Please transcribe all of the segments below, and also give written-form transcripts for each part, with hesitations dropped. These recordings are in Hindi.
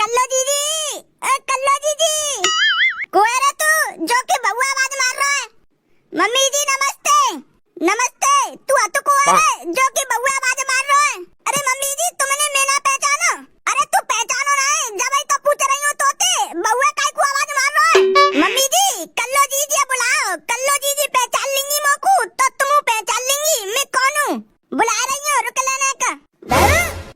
कल्लो दीदी, कल्लो दीदी, कोई रे तू जो कि बउआ आवाज मार रहा है। मम्मी जी नमस्ते, नमस्ते। तू अतो को है जो कि बउआ आवाज मार रहा है। अरे मम्मी जी तुमने मेरा पहचानो। अरे तू पहचानो ना है, जब तो पूछ रही हूँ तोते बउआ काय को आवाज मार रहा है। मम्मी जी कल्लो दीदी बुलाओ, कल्लो दीदी पहचान लेंगी मोकू तो तुम पहचान लेंगी मैं कौन हूँ। बुला रही हूँ, रुक लेने का।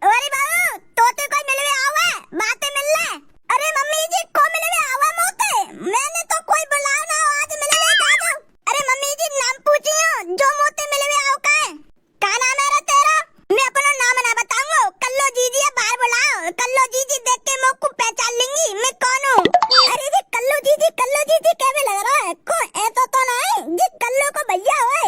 अरे बाबू तोते कोई मिलवे आवा बातें मिल ले। अरे मम्मी जी को मिलवे आवा मोते, मैंने तो कोई बुलाओ ना आज मिलवे का दो। अरे मम्मी जी नाम पूछी हूँ जो मोते मिलवे आओ का नाम है रे तेरा। मैं अपना नाम ना बताऊंगा, कल्लो दीदी बाहर बुलाओ। कल्लो दीदी देख के मोकू पहचान लेंगी मैं कौन हूँ। अरे जी कल्लो दीदी कैसे लग रहा है को ऐसा तो नहीं जी कल्लो को भैया है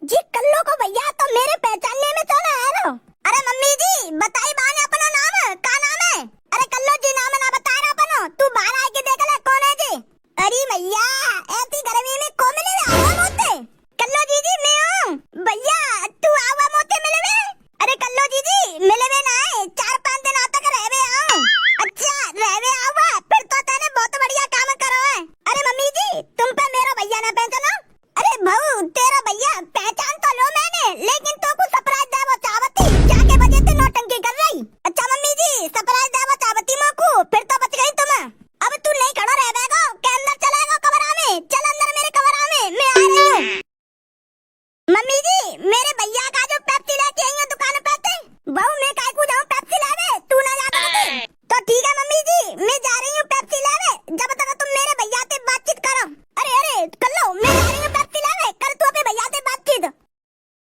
जी, कल्लो को भैया तो मेरे पहचानने में तो ना आ रहा। अरे मम्मी जी बताई बाने अपना नाम का नाम है। अरे कल्लो जी नाम ना बता रहा अपनो, तू बाहर आके देख ले कौन है जी। अरे भैया ऐसी गर्मी में को मिले आवा मोते। कल्लो दीदी मैं हूँ भैया, तू आवा मोते मिले। अरे कल्लो दीदी मिले ना है, 4-5 दिन तक रहवे आओ। अच्छा रहवे आवा फिर तो तेने बहुत बढ़िया काम करो है। अरे मम्मी जी तुम पे मेरा भैया ना पहचानो। अरे भाऊ तेरा भैया पहचान तो लो मैंने, लेकिन तो कुछ सरप्राइज दे वो चावती जाके बजे ते नौटंकी कर रही। अच्छा मम्मी जी सरप्राइज दे वो चावती मोकू फिर तो बच गई तुम। अब तू नहीं खड़ा रह बेगो के अंदर चलेगा कमरा में, चल अंदर मेरे कमरा में मैं आ रही हूँ। मम्मी जी मेरे भैया का जो पेप्सी लेके आई है दुकान पे थे, बहू मैं काय को जाऊँ पेप्सी लेवे, तू ना जाता तो ठीक है मम्मी जी मैं जा रही हूँ पेप्सी लेवे, जब तक तुम मेरे भैया से बातचीत करो। अरे कल्लो मैं जा रही हूँ पेप्सी लेवे, कर तू अपने भैया से बातचीत।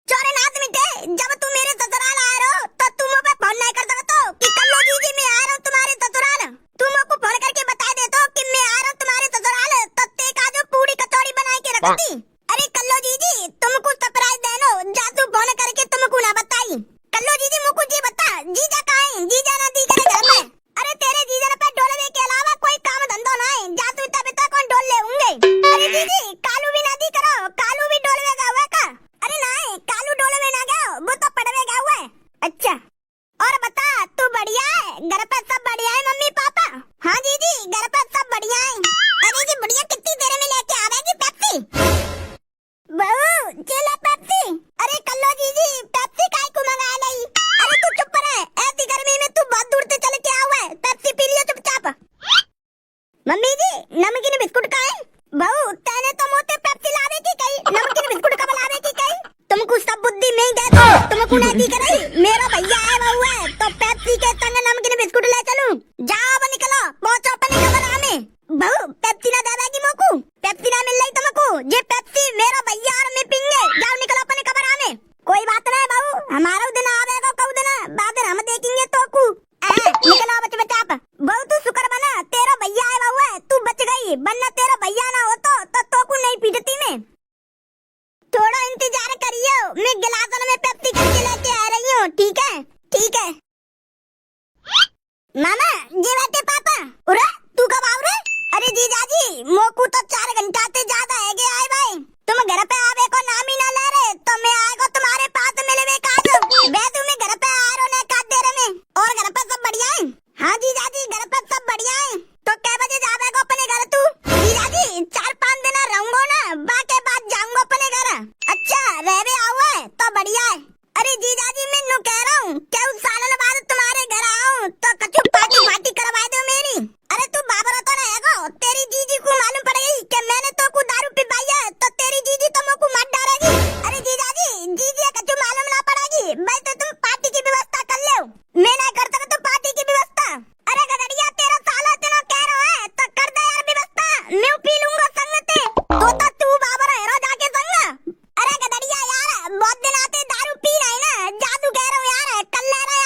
चोरे नाथ मिटे जब तू मेरे ससुराल आ रहा हो तो तुम पे फोन नहीं कर सकते हो कि कल्लो दीदी मैं आ रहा हूँ तुम्हारे ससुराल। तुम को फोन करके बता दे तो कि मैं आ रहा हूँ तुम्हारे ससुराल, तो ते का जो पूरी कचौड़ी बना के रखती। अरे कल्लो दीदी तुमको सरप्राइज देनो जा तू फोन करके तुमको ना बताई। कल्लो दीदी मुझको जी बता जीजा कहाँ है, जीजा ना दी करे घर में। अरे तेरे जीजा पे डोलवे के अलावा कोई काम धंधो ना है, जा तू तब कौन डोल ले होंगे। अरे दीदी कालू भी ना दी करो, कालू भी डोलवे का हुआ का। अरे नहीं कालू डोलवे ना गया, वो तो पड़वे का हुआ है। अच्छा और बता तू बढ़िया है, घर पे सब बढ़िया है मम्मी पापा। हाँ दीदी घर पे सब बढ़िया है। अरे जी बढ़िया कितनी देर में लेके आवेगी पेप्सी। बहू चले पेप्सी। अरे कल्लो दीदी पेप्सी काय को मंगाया नहीं। अरे तू चुप रह, ऐसी गर्मी में तू बहुत दूर से चल के आया है, पेप्सी पी लियो चुपचाप। मम्मी जी नमकीन बिस्कुट का है। बहू तेने तो मोते पेप्सी लावे की कही, नमकीन बिस्कुट कब लावे की कही। तुमको सब बुद्धि नहीं देता, तुमको नहीं दी करे। मेरा भैया है बहू है तो पेप्सी के संग नमकीन बिस्कुट ले चलूं। जाओ अब निकलो पहुंचो अपने कमरा में। बहू पेप्सी ना देवेगी मोकू, पेप्सी ना मिल रही तुमको, ये पेप्सी मेरा भैया और मैं पीएंगे। जाओ निकलो अपने कमरा में। कोई बात नहीं बहू हमारा दिन आवेगा कब दिन बाद हम देखेंगे तो को निकलो बच बचाप। बहू तू शुक्र बना तेरा भैया है बहू है, तू बच गई, वरना तेरा भैया ना हो तो को नहीं पीटती मैं। थोड़ा इंतजार करियो, मैं गिलास में पेप्सी करके लेके आ रही हूँ। ठीक है ठीक है। मामा ये बैठे पापा। उरे तू कब आओ रे। अरे जीजा जी मोकू तो 4 घंटा से ज्यादा है गए आए भाई, तुम घर पे आवे को नाम ही ना ले रहे तो मैं आएगा तुम्हारे पास मिलवे का बे तुम्हें घर पे आ रहे ने का देर में। और घर पे सब बढ़िया है। हाँ जीजा जी घर पे सब बढ़िया है। तो कै बजे जावे को अपने घर तू। जीजा जी 4-5 दिन रहूंगा ना, बाके बाद जाऊंगा अपने घर। अच्छा रहवे आओ है तो बढ़िया है। अरे जीजा जी मैं नु कह रहा हूँ क्या उस सालन बाद तुम्हारे घर आऊँ तो कछु पार्टी करवा दो मेरी। अरे तू बाबर तो रहेगा, तेरी जीजी को मालूम पड़ गई कि मैंने तो को दारू पिवाई है तो तेरी जीजी तो मुझको मार डालेगी। अरे जीजा जी जीजी कछु मालूम ना पड़ेगी भाई, तो तुम पार्टी की व्यवस्था कर लो। मैं ना कर सकता तो पार्टी की व्यवस्था। अरे गधड़िया तेरा साला तेरा कह रहा है तो कर दे यार व्यवस्था, मैं पी लूंगा संग ते तो तू बाबर है जाके संग। अरे गधड़िया यार बहुत दिन आते दारू पी रहे ना, जादू कह रहा हूँ यार कल ले रहे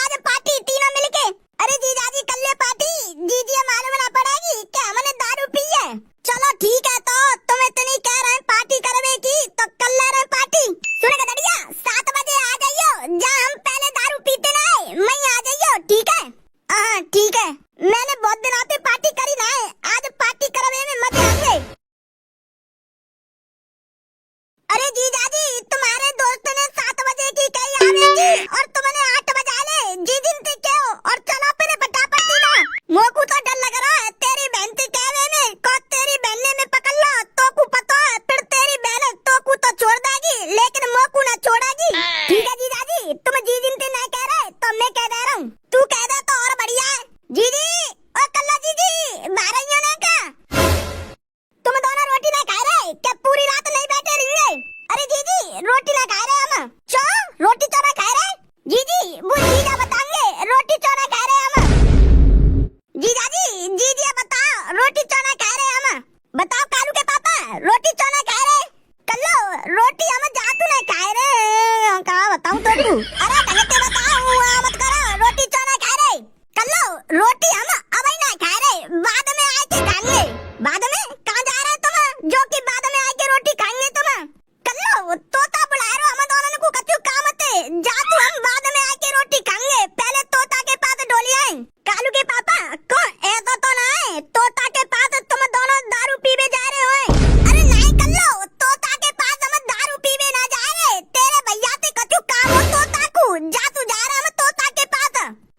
ठीक है जीजाजी, तुम जी जिनते नहीं कह रहे तो मैं कह दे रहा हूँ। तू कह दे तो और बढ़िया है। जीजी ओ कल्ला जीजी बाहर आइयो ना का। तुम दोनों रोटी ना खा रहे क्या पूरी रात नहीं बैठे रहेंगे? अरे जीजी रोटी ना खा रहे हम। क्यों रोटी तो ना खा रहे? जीजी वो जीजा बताएंगे रोटी क्यों ना खा रहे हम। जीजाजी जीजी बताओ रोटी क्यों ना खा रहे हम? बताओ कालू के पापा रोटी क्यों ना खा रहे? कल्लो रोटी हम जातू नहीं खा रहे। कहाँ बताऊं तो तू? अरे गलत बताओ मत करो। रोटी क्यों ना खा रहे? कल्लो रोटी हम अभी नहीं खा रहे, बाद में आके खाएंगे। बाद में कहाँ जा रहे तुम जो कि बाद में आके रोटी खाएंगे तुम? कल्लो तोता बुला रहे हो हम दोनों को कछु काम थे जातू हम बाद में आके रोटी खाएंगे। पहले तोता के पास डोली आए। कालू के पापा कौन ऐसा तो ना है तोता के पास तुम दोनों दारू पीवे जा रहे हो? अरे नहीं कल्लो तोता के पास हम दारू पीवे ना जा रहे, तेरे भैया से कछु काम हो तोता को जातू जा रहे हम तोता के पास।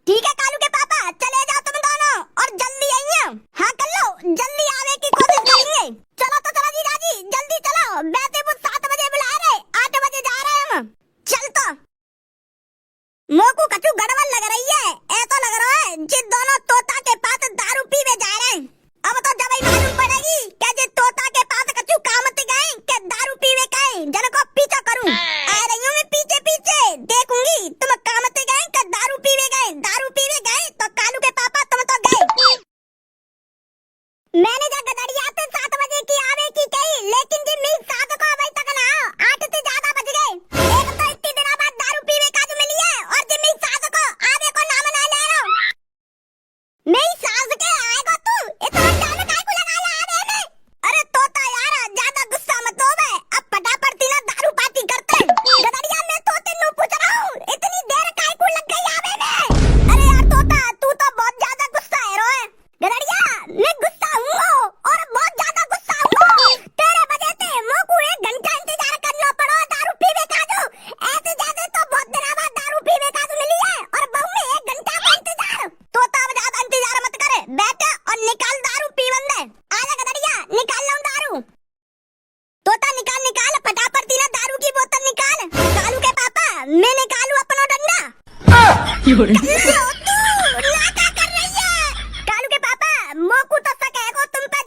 ठीक है कालू के पापा चले जाओ तुम दोनों और जल्दी आइए। हाँ कल्लो जल्दी आवे की कोशिश करेंगे। चलो तो चलो जीजाजी जल्दी चलो, वैसे वो 7 बजे बुला रहे 8 बजे जा रहे हम। चल तो मोको कछु गड़बड़ लग रही है, ऐसा लग रहा है जिन दोनों तोता के पास दारू पीवे जा रहे हैं। अब तो जब ही मालूम पड़ेगी क्या जे तोता के पास कछु काम ते गए क्या दारू पीवे गए। जन को पीछा करूं आ रही हूँ मैं पीछे पीछे देखूंगी तुम काम ते गए क्या दारू पीवे गए। दारू पीवे गए तो कालू के पापा तुम तो गए। मैंने जब गदड़िया पे 7 बजे की आवे की कही, लेकिन जी मेरी 7 को अभी तक ना 8 से ज्यादा बज गए। एक तो इतनी दिनों बाद दारू पीवे का जो मिली है और जी मेरी 7 को आवे को नाम ना ले रहा हूँ। मेरी सास के आएगा तू इतना टाइम काहे को लगाया आवे में? अरे तोता यार ज्यादा गुस्सा मत हो बे, अब फटाफट तीना दारू पार्टी करते हैं। गदड़िया मैं तोते नु पूछ रहा हूँ इतनी देर काहे को लग गई आवे में? अरे यार तोता तू तो बहुत ज्यादा गुस्सा है रोए। गदड़िया मैं गुस्सा हूँ और बहुत ज्यादा गुस्सा हूँ। तेरे वजह से मोको 1 घंटा इंतजार करना पड़ा दारू पीवे का जो। ऐसे जैसे तो बहुत दिनों बाद दारू पीवे का जो मिली है और बहू में 1 घंटा का इंतजार। तोता अब ज्यादा इंतजार मत करे, बैठ और निकाल दारू पीवन दे। आजा गदड़िया निकाल लाऊं दारू। तोता निकाल निकाल फटाफट तीना दारू की बोतल निकाल। कालू के पापा मैं निकालू अपना डंडा। कालू के पापा मोकू तो शक है को तुम पे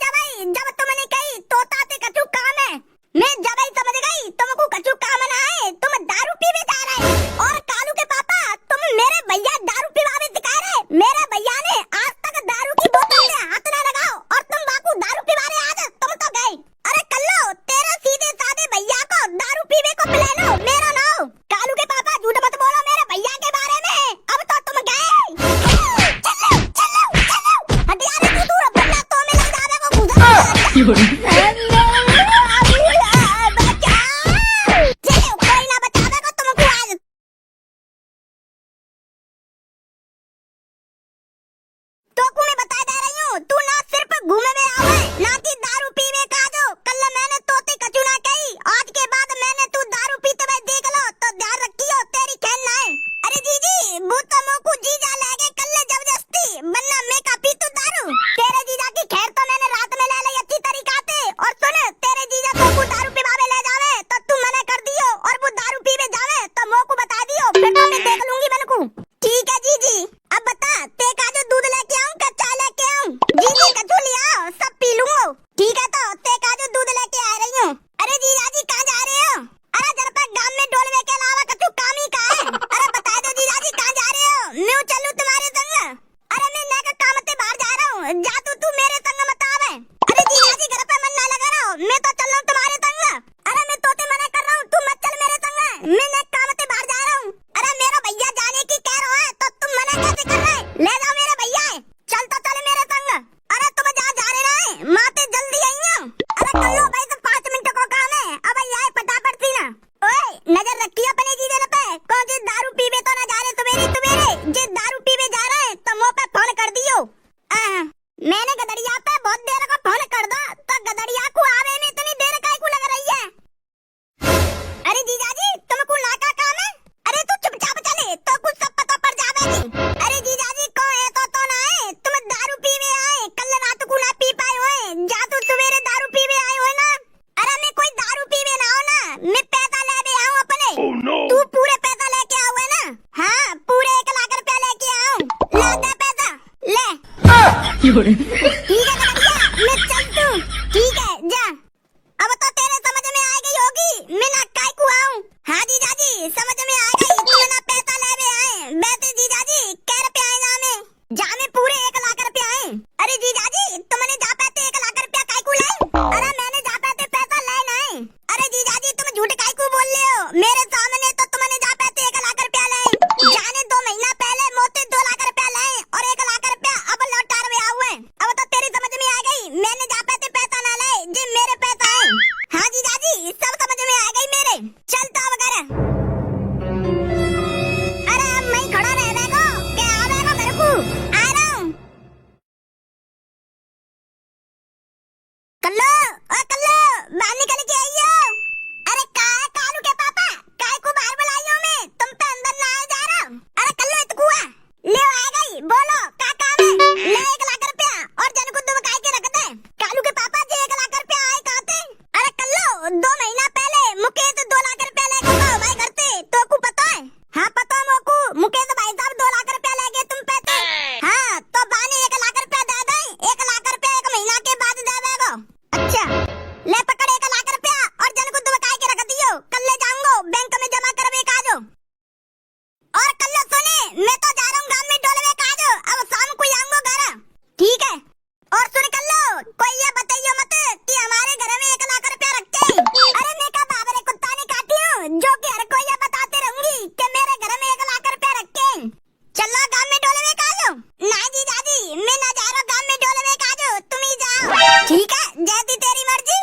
जब तुमने कही तोता से कछु काम है, मैं जब ही समझ गई तुमको कछु काम ना है, तुम दारू पीवे जा रहे। और कालू के पापा तुम मेरे भैया दारू पिवावे सिखा रहे। मेरे भैया ने आज तक दारू की बोतल में हाथ ना लगाओ और तुम बापू दारू पिवाने आज तुम तो गए। अरे कल्लो तेरे सीधे साधे भैया को दारू पीवे को पिला लो मेरा ना हो। कालू के पापा झूठ मत बोलो मेरे भैया के बारे में, अब तो तुम गए। चलो चलो चलो हटियारे तू दूर बल्ला तो में लग जावे को गुजर। तू ना सिर्फ घूमे में आवे ना कि दारू पीवे का जो। कल मैंने तोते कछु ना कही, आज के बाद मैंने तू दारू पीते हुए देख लो तो ध्यान रखियो तेरी खैर ना है। अरे जीजी वो तो मोको जीजा लेके कल जबरदस्ती वरना मैं का पी तू दारू। तेरे जीजा की खैर तो मैंने रात में ले ली अच्छी तरीका से। और सुन तेरे जीजा तो को दारू पिवावे ले जावे तो तू मना कर दियो और वो दारू पीवे जावे तो मोको बता दियो, फिर तो मैं देख लूंगी मन को। ठीक है जीजी अब बता ते का जो दूध लेके आऊं कच्चा लेके आऊं? जीजी कछु ले आओ सब पी लूंगा। ठीक है तो ते का जो दूध लेके आ रही हूँ। अरे जीजाजी कहाँ जा रहे हो? अरे जरा पे गांव में डोलवे के अलावा कछु काम ही का है? अरे बता दो जीजाजी कहाँ जा रहे हो, मैं चलूं तुम्हारे संग। अरे मैं नए काम से बाहर जा रहा हूँ, जा तू मेरे संग मत आवे। अरे जीजाजी घर पे मन ना लगा रहा हूँ, मैं तो चल रहा हूँ तुम्हारे संग। अरे मैं तोते मना कर रहा हूँ तू मत चल मेरे संग, मैं नए काम से बाहर जा रहा हूँ। अरे मेरा भैया जाने की कह रहा है तो तुम मना कैसे कर रहे? ले जाओ मेरे भैया चल तो चले मेरे संग। अरे तुम जहाँ जा रहे ना माते जल्दी आई। अरे कल्लो भाई तो 5 मिनट को काम है, अब आए फटाफट सी ना। ओए नजर रखियो अपने जीजे पे, कौन जी दारू पीवे तो ना जा रहे तुम्हेरे जे दारू पीवे जा रहे हैं तो मुंह पे फोन कर दियो। मैंने गदड़िया पे बहुत देर को फोन कर दो तो गदड़िया को आवे में इतनी देर काहे को लग रही है? अरे जीजाजी तुमको ना का काम है? अरे तू चुपचाप चले तो कुछ सब पता पड़ जावेगी। अरे जीजाजी कौन है ठीक है कन्हैया, मैं चलती हूँ। ठीक है जा। अब तो तेरे समझ में आ गई होगी मैं ना काय को आऊं। हाँ जीजाजी समझ में आ गई, तू ना पैसा लेवे आए। वैसे जीजाजी कै रुपया आए जामे? जामे पूरे 1 लाख रुपया आए। अरे जीजाजी तुमने जा पाते 1 लाख रुपया काय को लाए? अरे मैंने जा पाते पैसा लेना है। अरे जीजाजी तुम झूठ काय को बोल रहे हो? मेरे सामने तो तुमने जा पाते 1 लाख रुपया लाए। जाने 2 महीना पहले मोते 2 लाख रुपया लाए और 1 लाख रुपया अब लौटा रहे हुए। अब तो तेरी समझ में आ गई, मैंने जा पाते पैसा ना लाए, जे मेरे पैसा है। हाँ जीजाजी सब समझ में आ गई मेरे। चलता वगैरह। अरे अब मैं खड़ा रह को क्या आवेगा मेरे को? आ रहा हूँ। कल्लो ओ कल्लो बाहर निकल के आइयो। अरे का कालू के पापा काय को बाहर बुलाइयो मैं? तुम पे अंदर ना आ जा रहा। अरे कल्लो इतकुआ ले आ गई, बोलो का काम है? ले 1 लाख रुपया और जन को तुम काय के रख दे। कालू के पापा जी 1 लाख रुपया आए कहाँ थे? अरे कल्लो 2 महीना पहले मुकेश 2 लाख रुपया लेके गए भाई घर से, तो को पता है? हाँ पता मोको, मुकेश भाई साहब 2 लाख रुपया लेके तुम पे थे। हाँ तो बाने 1 लाख रुपया दे दे। 1 लाख रुपया 1 महीना के बाद दे देगो। अच्छा ले पकड़ 1 लाख रुपया और जन को तुम काय के रख दियो। कल ले जाऊंगो बैंक में जमा करवे काजो। और कल्लो सुने मैं तो जा रहा हूँ गांव में डोलवे काजो, अब शाम को आऊंगो घर। ठीक है। और सुन कल्लो कोई ये बताइयो मत कि हमारे घर में 1 लाख रुपया रखते हैं। अरे मैं का बाबरे कुत्ता नहीं काटी हूँ जो कि हर कोई ये बताते रहूंगी कि मेरे घर में 1 लाख रुपया रखते हैं। चलो गांव में डोलवे काजो। ना जी दादी मैं ना जा रहा गांव में डोलवे काजो, तुम ही जाओ। ठीक है जैसी तेरी मर्जी।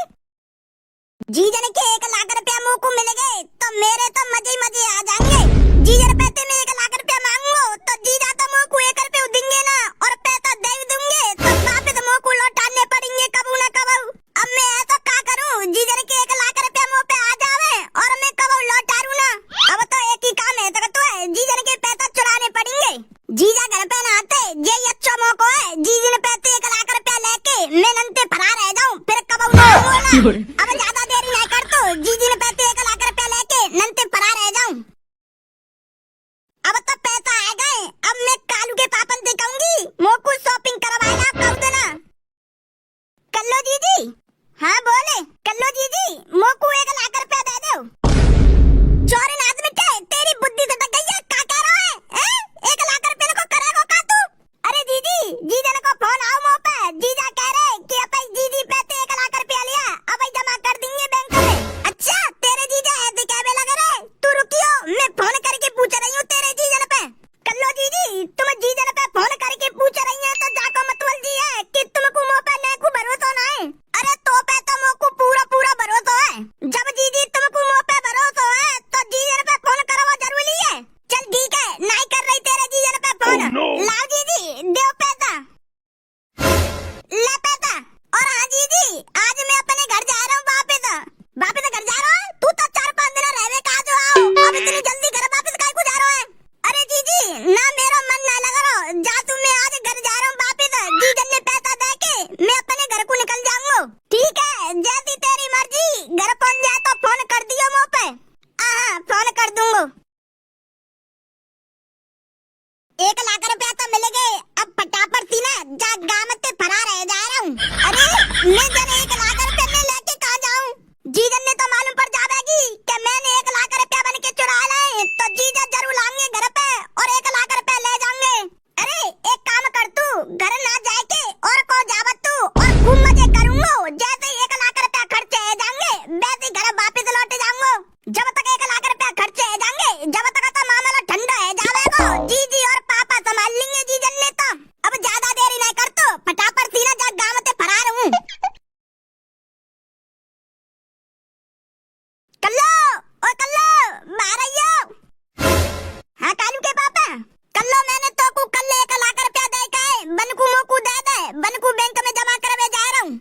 जीजन के 1 लाख रुपया मुंह को मिल गए तो मेरे तो मजे ही मजे आ जाएंगे। जीजन पैसे में 1 लाख रुपया मांगो तो जीजा तो मुंह को 1 रुपया देंगे ना, और पैसा दे दूंगे तो वापस मुंह को लौटाने पड़ेंगे कबू न कबू। अब मैं ऐसा क्या करूं जीजन के 1 लाख रुपया मुंह पे आ जावे और मैं कबू लौटारूं ना। अब तो एक ही काम है तो है जीजन के पैसा चुराने पड़ेंगे। जीजा घर पे ना आते ये अच्छा मौका है, जीजन पैसे 1 लाख रुपया लेके मैं नंते फरार रह जाऊं, फिर कबू ना आऊंगा ना। अब ज्यादा देरी नहीं कर तो जीजी ने पैसे 1 लाख रुपया लेके नंते फरार रह जाऊं। अब तो पैसा आ गए, अब मैं कालू के पापन से कहूंगी मोकू शॉपिंग करवाना कर देना। कल्लो जीजी। हाँ बोले कल्लो जीजी मोकू 1 लाख रुपया दे दो। चोरी नाज मिटे तेरी बुद्धि से टक गई है, का कह रहा है? 1 लाख रुपया को करेगो का तू? अरे जीजी जीजन को फोन आओ मुंह पे, जीजा कह रहे कि अपन जीजी पैसे 1 लाख रुपया लिया अब जमा कर देंगे बैंक में। अच्छा तेरे जीजा ऐसे कहने लग रहे, तू रुकियो मैं फोन करके पूछ रही हूँ तेरे जीजन पे। कल्लो जीजी तुम जीजन पे फोन करके पूछ रही है तो जाको मतवल जी है कि तुमको मुंह पे नहीं को भरोसा ना है। अरे तो पे तो मुझको पूरा पूरा भरोसा है। जब जीजी तुमको मुंह पे भरोसा है तो जीजन पे फोन करवा जरूरी है। चल ठीक है नहीं कर रही तेरे जीजन पे फोन। लाओ जीजी दो पैसा, ले पैसा। और हाँ जीजी आज मैं अपने घर जा रहा हूँ वापस। वापस घर जा रहा है? तू तो 4-5 दिन रहने का जो आओ, अब इतनी जल्दी घर वापस काहे को जा रहा है? अरे जीजी ना मेरा मन ना लग रहा, जा तू मैं आज घर जा रहा हूँ वापस। जीजन ने पैसा दे के मैं अपने घर को निकल जाऊंगा। ठीक है जैसी तेरी मर्जी, घर पहुंच जाए तो फोन कर दियो मुँह पे। हाँ फोन कर दूंगा। 1 लाख रुपया तो मिल गए, अब फटाफट सी ना जा गाँव में फरार रह जा रहा हूँ। अरे मैं जन 1 लाख रुपया में लेके कहाँ जाऊँ? जीजन ने तो मालूम पड़ जाएगी कि मैंने 1 लाख रुपया बन के चुरा लाए तो जीजा जरूर लाएंगे घर पे और 1 लाख रुपया ले जाएंगे। अरे एक काम कर तू घर ना जाके और को जावत तू और खूब मजे करूंगा। जैसे 1 लाख रुपया खर्चे हो जाएंगे वैसे घर वापस लौट जाऊंगा। जब तक 1 लाख रुपया खर्चे हो जाएंगे जब तक तो मामला ठंडा है जाएगा। जीजी और पापा संभाल लेंगे जीजन ने तो। अब ज्यादा देरी नहीं कर तो फटाफट सीना जा गाँव से फरार हूँ। कल्लो ओ कल्लो बाहर आइयो। हाँ कालू के पापा। कल्लो मैंने तो को कल 1 लाख रुपया दे के बनकू मोकू दे दे, बनकू बैंक में जमा करवे जा रहा हूँ।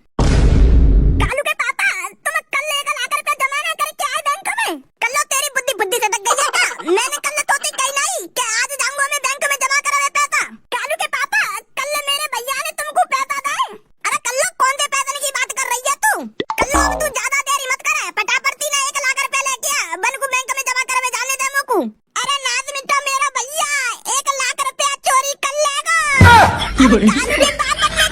कालू के पापा तुम कल 1 लाख रुपया जमा ना करके आए बैंक में? कल्लो तेरी बुद्धि से टक गई है क्या? मैंने कल तो कही नहीं कि आज जाऊंगा मैं बैंक में जमा करवे पैसा। कालू के पापा कल मेरे भैया ने तुमको पैसा दे। अरे कल्लो कौन से पैसे की बात कर रही है तू? कल्लो अब तू ज्यादा देरी मत कर, फटाफट सी ना 1 लाख रुपया लेके आ, बनकू बैंक में जमा करवे जाने दे मोकू। अरे नाज मिटा मेरा भैया 1 लाख रुपया चोरी कर लेगा। कालू के पापा ने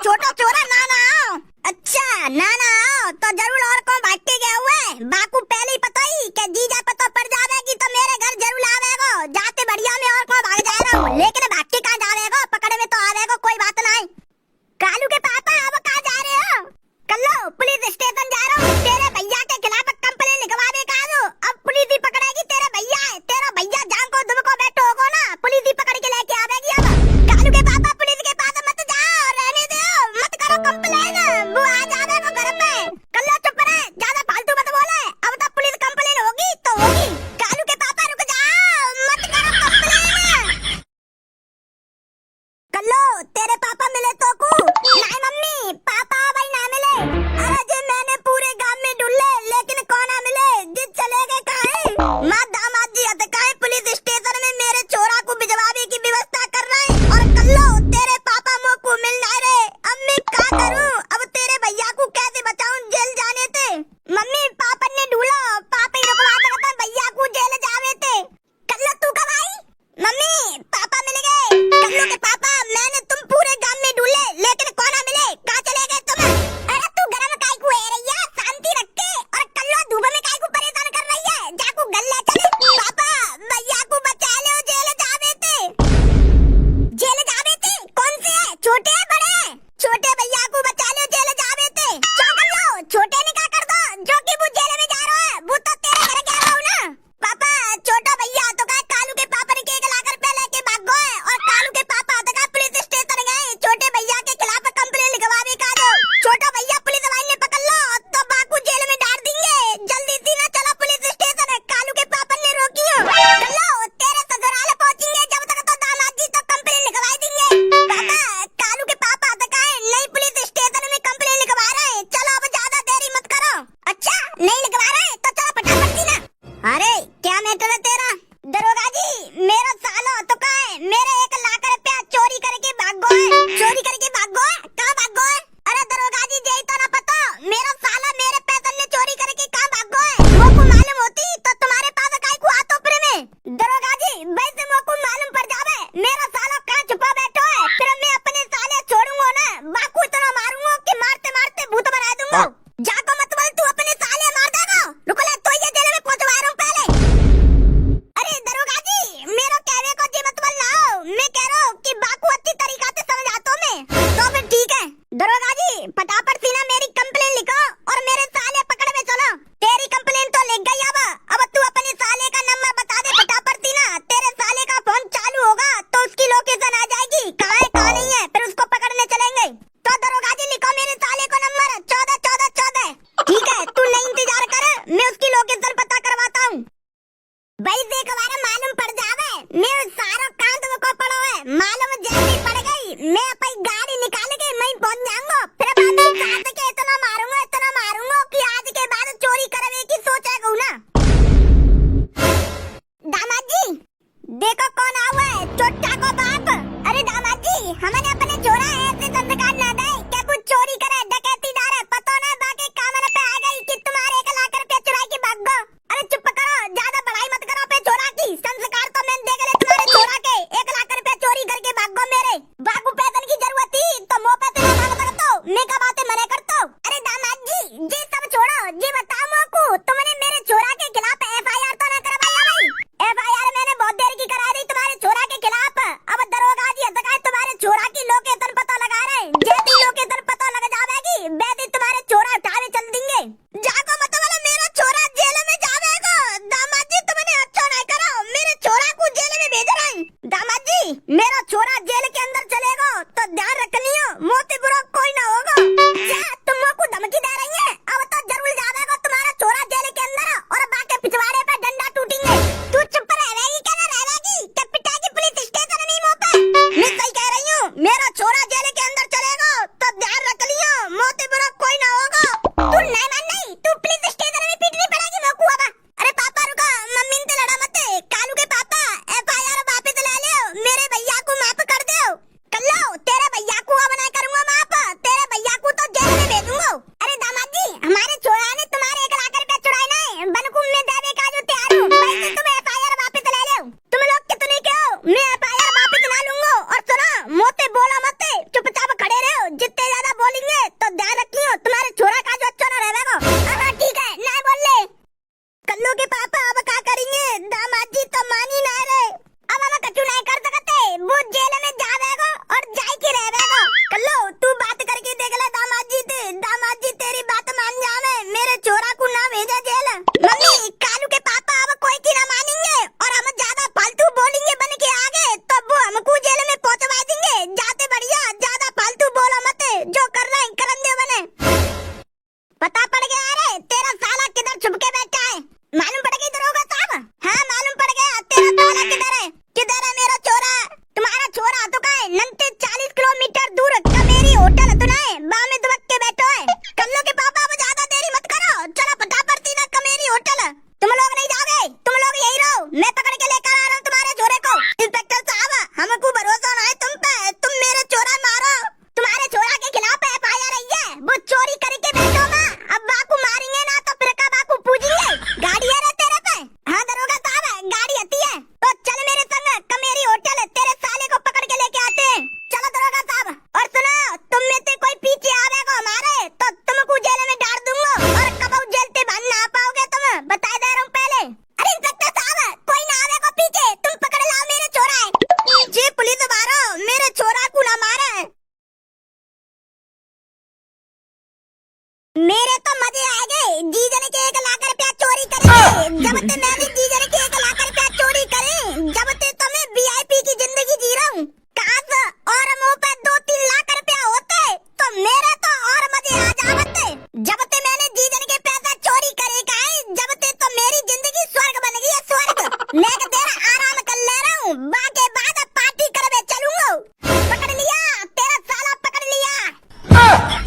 छोटा चोरा नाना आओ। अच्छा नाना आओ तो जरूर और कौन भागते गए हुए। बाकू पहले ही पता ही कि जीजा पता पड़ जावेगी तो मेरे घर जरूर आवेगो। जाते बढ़िया में और कौन भाग जाएगा, लेकिन भाग के कहाँ जावेगो, पकड़े में तो आवेगो, कोई बात नहीं। कालू के पापा अब कहाँ जा रहे हो? कल्लो पुलिस स्टेशन जा रहा हूँ, तेरे भैया के खिलाफ कंप्लेन लिखवाने का। अब पुलिस ही पकड़ेगी, तेरे भैया है, तेरा भैया जहाँ को दुम को बैठो होगो ना, पुलिस ही पकड़ के लेके आवेगी। अब कालू के पापा पुलिस के पास मत जाओ, रहने दो, मत करो कंप्लेन, वो आ जावेगो घर पे। कल्लो चुप रहे, ज्यादा फालतू मत बोले, अब तक पुलिस कंप्लेन होगी तो होगी। कालू के पापा रुक जाओ, मत करो कंप्लेन। कल्लो तेरे पापा मिले तो को नहीं मम्मी, पापा भाई ना मिले। अरे जी मैंने पूरे गांव में ढूंढे लेकिन कौन ना मिले, जिद चले गए कहाँ? माँ दामाद जी अतकाए पुलिस स्टेशन में मेरे चोरा को भिजवाने की व्यवस्था कर रहे हैं। और कल्लो तेरे पापा मुझ को मिल ना रहे, अब मैं क्या करूँ? अब तेरे भैया को कैसे बचाऊं जेल जाने थे? मम्मी पापा ने ढूंढा, पापा ही रुकवा था भैया को जेल जावे थे। कल्लो तू कब आई? मम्मी पापा मिल गए। कल्लो के पापा मैंने तुम पूरे गांव में ढूंढे लेकिन कौन ना मिले, कहाँ चले गए तुम? अरे तू गरम काहे को है रही है, शांति रख के। और कल्लो धूप में काहे को परेशान कर रही है, जाकू गल्ला चले। पापा भैया को बचा लो, जेल जावे थे। जेल जावे थे? कौन से है, छोटे है बड़े है? छोटे भैया को बचा लो, जेल जावे थे। कल्लो छोटे ने क्या कर दो जो कि वो जेल में जा रहा है, वो तो तेरे घर गया रहा हूँ ना। पापा छोटा भैया तो कहा कालू के पापा ने केक लाकर पे लेके भाग गए, और कालू के पापा तो कहा पुलिस स्टेशन गए छोटे भैया के खिलाफ कंप्लेन लिखवाने का। जो छोटा भैया पुलिस वाले ने पकड़ लो तो बाकू जेल में डाल देंगे। जल्दी से ना चलो पुलिस स्टेशन, कालू के पापा ने रोकी हो। चलो तेरे ससुराल पहुंचेंगे, जब तक तो दामाद जी तो कंप्लेन लिखवा देंगे। पापा कालू के पापा तो कहा नहीं पुलिस स्टेशन में कंप्लेन लिखवा रहे हैं, चलो अब ज्यादा देरी मत करो। अच्छा नहीं लिखवा रहे तो चलो फटाफट सी ना। अरे क्या मैटर है तेरा? दरोगा जी मेरा सालो तो का है, मेरे 1 लाख रुपया चोरी करके भाग गए। चोरी करके भाग गए? कहाँ भाग गए? अरे दरोगा जी यही तो ना पता, मेरा साला मेरे पैसे ने चोरी करके कहाँ भाग गए? वो को मालूम होती तो तुम्हारे पास काहे को आता ऊपर में? दरोगा जी वैसे वो को मालूम पड़ जावे मेरा साला कहाँ छुपा बैठो है, फिर मैं अपने साले छोड़ूंगा ना, बाकू इतना मारूंगा कि मारते मारते भूत बना दूंगा। जाको मत बोल, तू अपने साले मार देगा। रुको ले तो ये जेल में पहुंचवा रहा हूँ पहले। अरे दरोगा जी मेरा कहने को जी मत बोलना, मैं कह रहा हूँ कि बाकू अच्छी तरीका से समझाता हूँ मैं। तो फिर ठीक है दरोगा जी, फटाफट सी ना मेरी कंप्लेन लिखो और मेरे साले पकड़ में चलो। तेरी कंप्लेन तो लिख गई, अब तू अपने साले का नंबर बता दे फटाफट सी ना, तेरे साले का फोन चालू होगा तो उसकी लोकेशन आ जाएगी, कहाँ है कहाँ नहीं है, फिर उसको पकड़ने चलेंगे। तो दरोगा जी लिखो मेरे साले को नंबर 141414। ठीक है तू नहीं इंतजार कर, मैं उसकी लोकेशन पता करवाता हूँ। भाई देख हमारा मालूम पड़ जावे, मैं सारा काम तुमको पड़ो है, मालूम जल्दी पड़ गई, मैं अपनी गाड़ी निकाल के मैं पहुंच जाऊंगा, फिर बाद में साथ के इतना मारूंगा कि आज के बाद चोरी करने की सोचेगा ना। दामाद जी देखो कौन आवा है, चोटा को बाप। अरे दामाद जी हमने अपने छोरा है ऐसे संस्कार ना दे, क्या कुछ चोरी करे डकैती डाले, पता ना बाकी कामन पे आ गई कि तुम्हारे 1 लाख रुपया चुरा के भाग गो। अरे चुप करो, ज्यादा बड़ाई मत करो पे छोरा की, संस्कार तो मैंने देख ले तुम्हारे छोरा के, 1 लाख रुपया चोरी करके भाग गो मेरे। बाकू पैदल की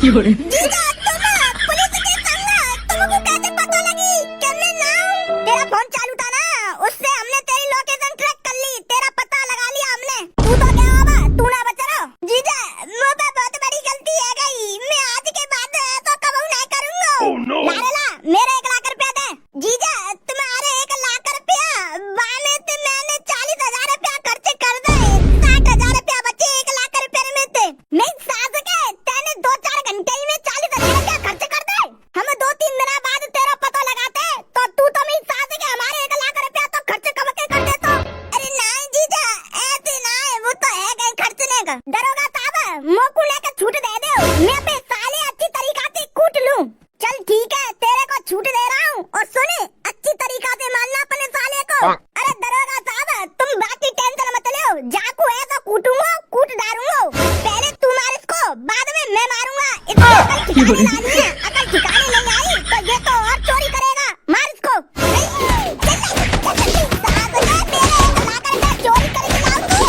जीजा तुम पुलिस के संग तुमको कैसे पता लगी कि मैं ना हूँ? तेरा फोन चालू था ना, उससे हमने तेरी लोकेशन ट्रैक कर ली, तेरा पता लगा लिया हमने। तू तो क्या होगा, तू ना बच रहा। जीजा मुझ पे बहुत बड़ी गलती है गई, मैं आज के बाद तो कबू नहीं करूँगा। लाला मेरे 1 लाख रुपया दे। जीजा तुम्हारे 1 लाख रुपया बाने तो मैंने 40,000 रुपया खर्च कर दे, 60,000 रुपया बचे 1 लाख रुपये में थे। मैं सास के तेने 2-4 घंटे में 40,000 रुपया खर्च कर दे। हम 2-3 दिन बाद तेरा पता लगाते तो तू तो मेरी सास के हमारे 1 लाख रुपया तो खर्च कब के कर दे तो। अरे नहीं जीजा ऐसे ना है, वो तो है कहीं खर्चने का। दरोगा साहब मोकू लेकर छूट दे दो, मैं अपने साले अच्छी तरीका से कूट लूं। चल ठीक है तेरे को छूट दे रहा हूँ, और सुने अच्छी तरीका से मानना अपने साले को। अरे दरोगा साहब तुम बाकी टेंशन मत लो, जाकू है तो कूटूंगा, कूट डालूंगा। पहले तू मार इसको, बाद में मैं मारूंगा। इसको अकल ठिकाने लानी है, अकल ठिकाने नहीं आई तो ये तो और चोरी करेगा। मार इसको। चोरी करके लाऊं तू।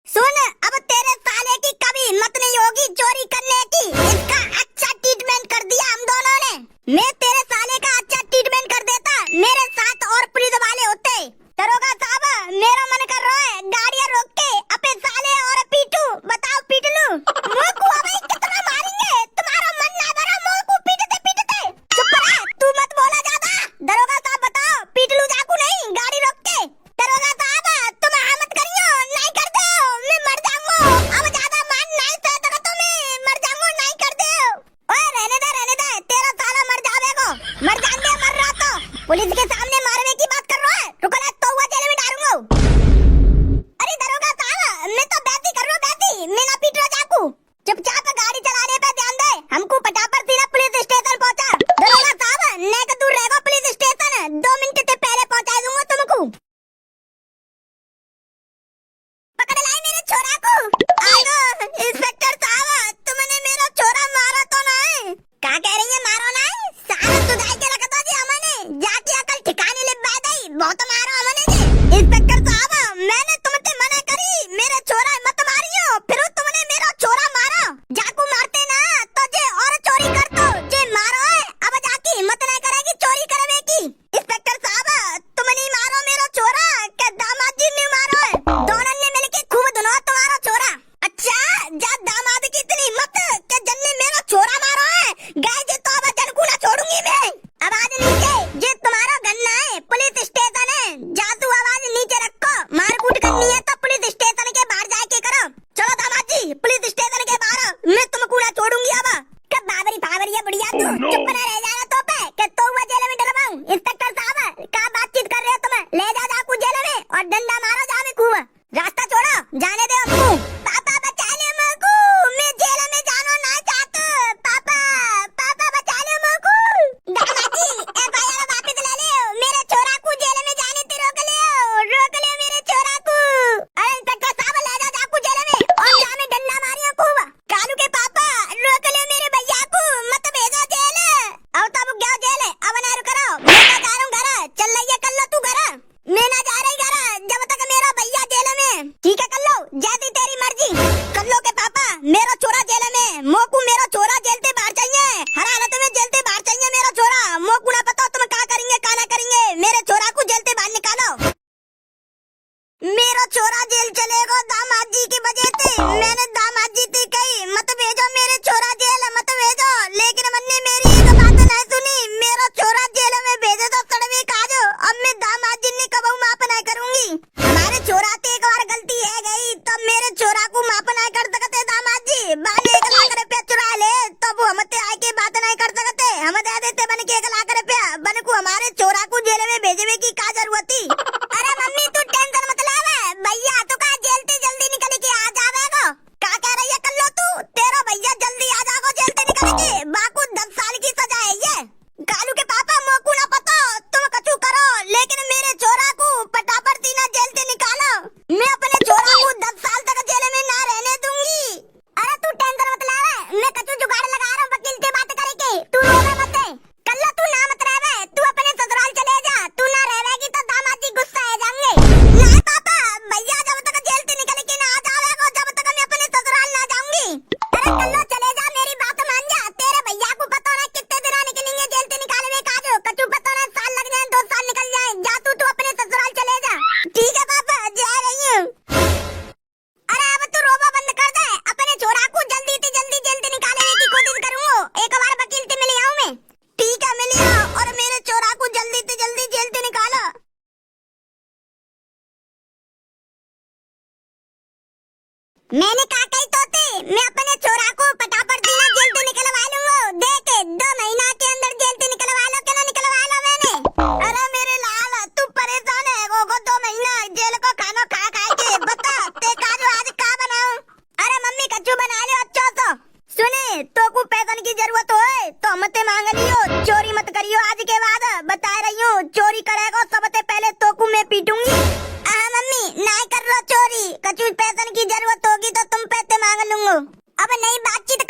सुन अब तेरे साले की कभी हिम्मत नहीं होगी चोरी करने की। इसका अच्छा ट्रीटमेंट कर दिया हम दोनों ने। मैं तेरे साले का अच्छा ट्रीटमेंट कर देता, मेरे साथ और पुलिस वाले होते। दरोगा साहब मेरा मन कर रहा है गाड़ियां रोक के अपने साले और पीटू। बताओ पीट लूं? मोकू अबे कितना मारेंगे, तुम्हारा मन ना भरा मोकू पीटते पीटते। चुप रह तू मत बोला ज्यादा। दरोगा साहब बताओ पीट लूं जाकू नहीं गाड़ी रोक के? दरोगा साहब तुम मत करियो, नहीं कर दो मैं मर जाऊंगा। अब ज्यादा मान नहीं सहता तो मैं मर जाऊंगा, नहीं कर दो। ओए रहने दे तेरा साला मर जावेगा। मर जाएंगे मर रहा तो पुलिस के सामने मारने की बात कर रहा है। रुको ना तो हुआ जेल में डालूंगा। अरे दरोगा साहब मैं तो बैठी कर रहा हूँ, बैठी मैं ना पीट रहा जाकू। चुपचाप गाड़ी चलाने पे ध्यान दे, हमको फटाफट सीधा पुलिस स्टेशन पहुंचा। दरोगा साहब नहीं तो दूर रहेगा पुलिस स्टेशन, 2 मिनट से पहले पहुंचा दूंगा तुमको। पकड़ लाई मेरे छोरा को। आगो इंस्पेक्टर साहब तुमने मेरा छोरा मारा तो नहीं? क्या कह रही है मारो नहीं? सारा सुधाई के रखता जी हमने, जाके अकल ठिकाने ले बैठी, बहुत मारो हमने जी। इंस्पेक्टर साहब मैंने तुमसे मना करी मेरे छोरा मत मारियो, फिर तुमने मेरा छोरा मारा। जाकू मारते ना तो जे और चोरी कर तो जे मारो है, अब जाके हिम्मत नहीं करेगी चोरी करने की। इंस्पेक्टर साहब तुम नहीं मारो मेरा छोरा, क्या दामाद जी ने मारो है? दोनों ने मिलके खूब धुनो तुम्हारा छोरा। अच्छा जा दामाद की इतनी हिम्मत कि जन्ने मेरा छोरा मारो है, गए जे तो अब जन को ना छोड़ूंगी मैं। आवाज नीचे, जे तुम्हारा गन्ना है पुलिस स्टेशन है, जा तू आवाज नीचे रखो, मारकूट करनी मैंने कहा कही तोते, मैं अपने छोरा को फटाफट दीना जेल से निकलवा लूंगा। देख 2 महीना के अंदर जेल से निकलवा लो, क्या निकलवा लो मैंने। अरे मेरे लाल तू परेशान है, वो 2 महीना जेल को खाना खा खा के बता ते काजू आज का बनाऊं। अरे मम्मी कच्चू बना लियो अच्छा सा। सुने तो को पैसा की जरूरत हो तो मत मांग लियो, चोरी मत करियो आज के बाद, बता रही हूँ। चोरी करेगा सबसे पहले तो को मैं पीटूंगी। मम्मी नहीं कर लो चोरी, कच्चू पैसा की जरूरत होगी तो तुम पैसे मांग लूंगा। अब नहीं बातचीत